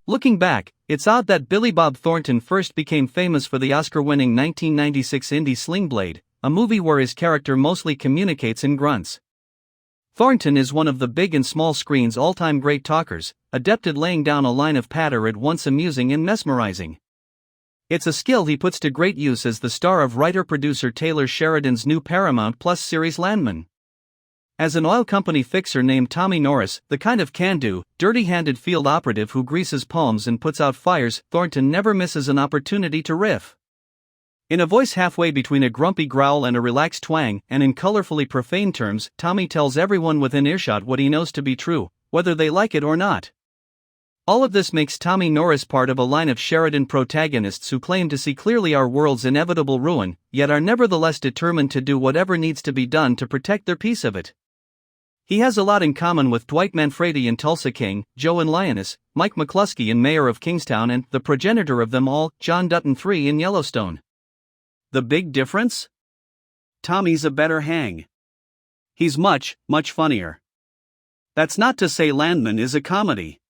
Looking back, it's odd that Billy Bob Thornton first became famous for the Oscar-winning 1996 indie Sling Blade, a movie where his character mostly communicates in grunts. Thornton is one of the big and small screen's all-time great talkers, adept at laying down a line of patter at once amusing and mesmerizing. It's a skill he puts to great use as the star of writer-producer Taylor Sheridan's new Paramount Plus series Landman. As an oil company fixer named Tommy Norris, the kind of can-do, dirty-handed field operative who greases palms and puts out fires, Thornton never misses an opportunity to riff. In a voice halfway between a grumpy growl and a relaxed twang, and in colorfully profane terms, Tommy tells everyone within earshot what he knows to be true, whether they like it or not. All of this makes Tommy Norris part of a line of Sheridan protagonists who claim to see clearly our world's inevitable ruin, yet are nevertheless determined to do whatever needs to be done to protect their piece of it. He has a lot in common with Dwight Manfredi in Tulsa King, Joe and Lioness, Mike McCluskey in Mayor of Kingstown, and, the progenitor of them all, John Dutton III in Yellowstone. The big difference? Tommy's a better hang. He's much, much funnier. That's not to say Landman is a comedy.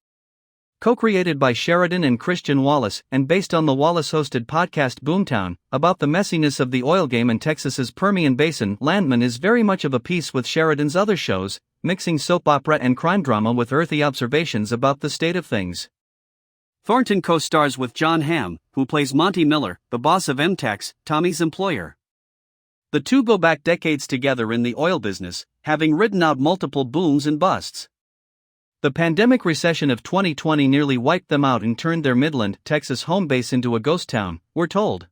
Co-created by Sheridan and Christian Wallace, and based on the Wallace-hosted podcast Boomtown, about the messiness of the oil game in Texas's Permian Basin, Landman is very much of a piece with Sheridan's other shows, mixing soap opera and crime drama with earthy observations about the state of things. Thornton co-stars with John Hamm, who plays Monty Miller, the boss of MTEX, Tommy's employer. The two go back decades together in the oil business, having ridden out multiple booms and busts. The pandemic recession of 2020 nearly wiped them out and turned their Midland, Texas home base into a ghost town, we're told.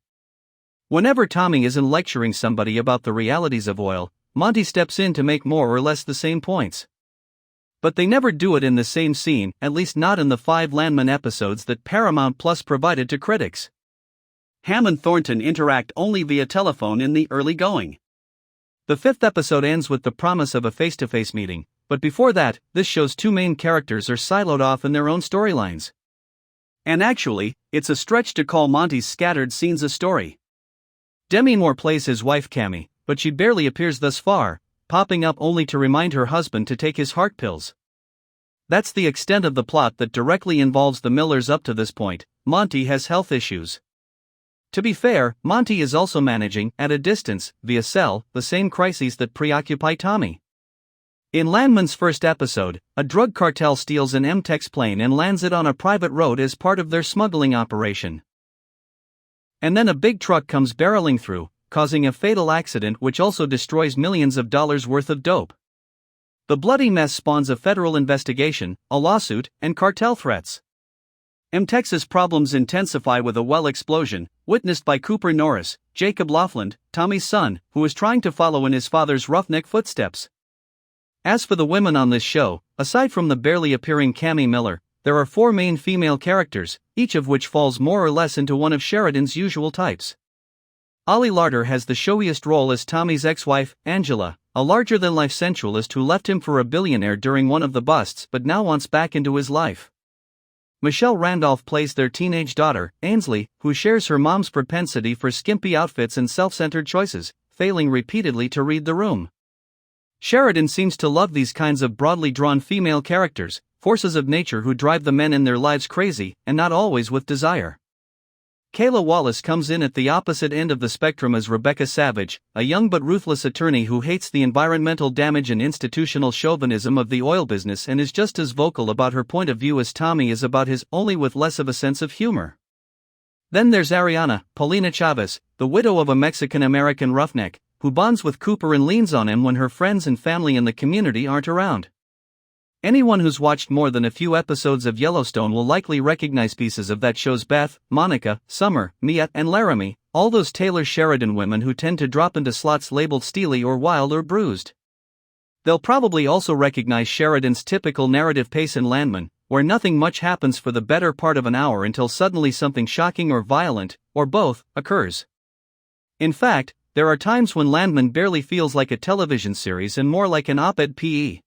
Whenever Tommy isn't lecturing somebody about the realities of oil, Monty steps in to make more or less the same points. But they never do it in the same scene, at least not in the 5 Landman episodes that Paramount Plus provided to critics. Hamm and Thornton interact only via telephone in the early going. The 5th episode ends with the promise of a face-to-face meeting, but before that, this show's 2 main characters are siloed off in their own storylines. And actually, it's a stretch to call Monty's scattered scenes a story. Demi Moore plays his wife Cammy, but she barely appears thus far, popping up only to remind her husband to take his heart pills. That's the extent of the plot that directly involves the Millers up to this point. Monty has health issues. To be fair, Monty is also managing, at a distance, via cell, the same crises that preoccupy Tommy. In Landman's first episode, a drug cartel steals an MTEX plane and lands it on a private road as part of their smuggling operation. And then a big truck comes barreling through, causing a fatal accident which also destroys millions of dollars worth of dope. The bloody mess spawns a federal investigation, a lawsuit, and cartel threats. MTEX's problems intensify with a well explosion, witnessed by Cooper Norris, Jacob Laughlin, Tommy's son, who is trying to follow in his father's roughneck footsteps. As for the women on this show, aside from the barely appearing Cammy Miller, there are 4 main female characters, each of which falls more or less into one of Sheridan's usual types. Ollie Larter has the showiest role as Tommy's ex-wife, Angela, a larger-than-life sensualist who left him for a billionaire during one of the busts but now wants back into his life. Michelle Randolph plays their teenage daughter, Ainsley, who shares her mom's propensity for skimpy outfits and self-centered choices, failing repeatedly to read the room. Sheridan seems to love these kinds of broadly drawn female characters, forces of nature who drive the men in their lives crazy, and not always with desire. Kayla Wallace comes in at the opposite end of the spectrum as Rebecca Savage, a young but ruthless attorney who hates the environmental damage and institutional chauvinism of the oil business and is just as vocal about her point of view as Tommy is about his, only with less of a sense of humor. Then there's Ariana, Paulina Chavez, the widow of a Mexican-American roughneck, who bonds with Cooper and leans on him when her friends and family in the community aren't around. Anyone who's watched more than a few episodes of Yellowstone will likely recognize pieces of that show's Beth, Monica, Summer, Mia, and Laramie, all those Taylor Sheridan women who tend to drop into slots labeled steely or wild or bruised. They'll probably also recognize Sheridan's typical narrative pace in Landman, where nothing much happens for the better part of an hour until suddenly something shocking or violent, or both, occurs. In fact, there are times when Landman barely feels like a television series and more like an op-ed PE.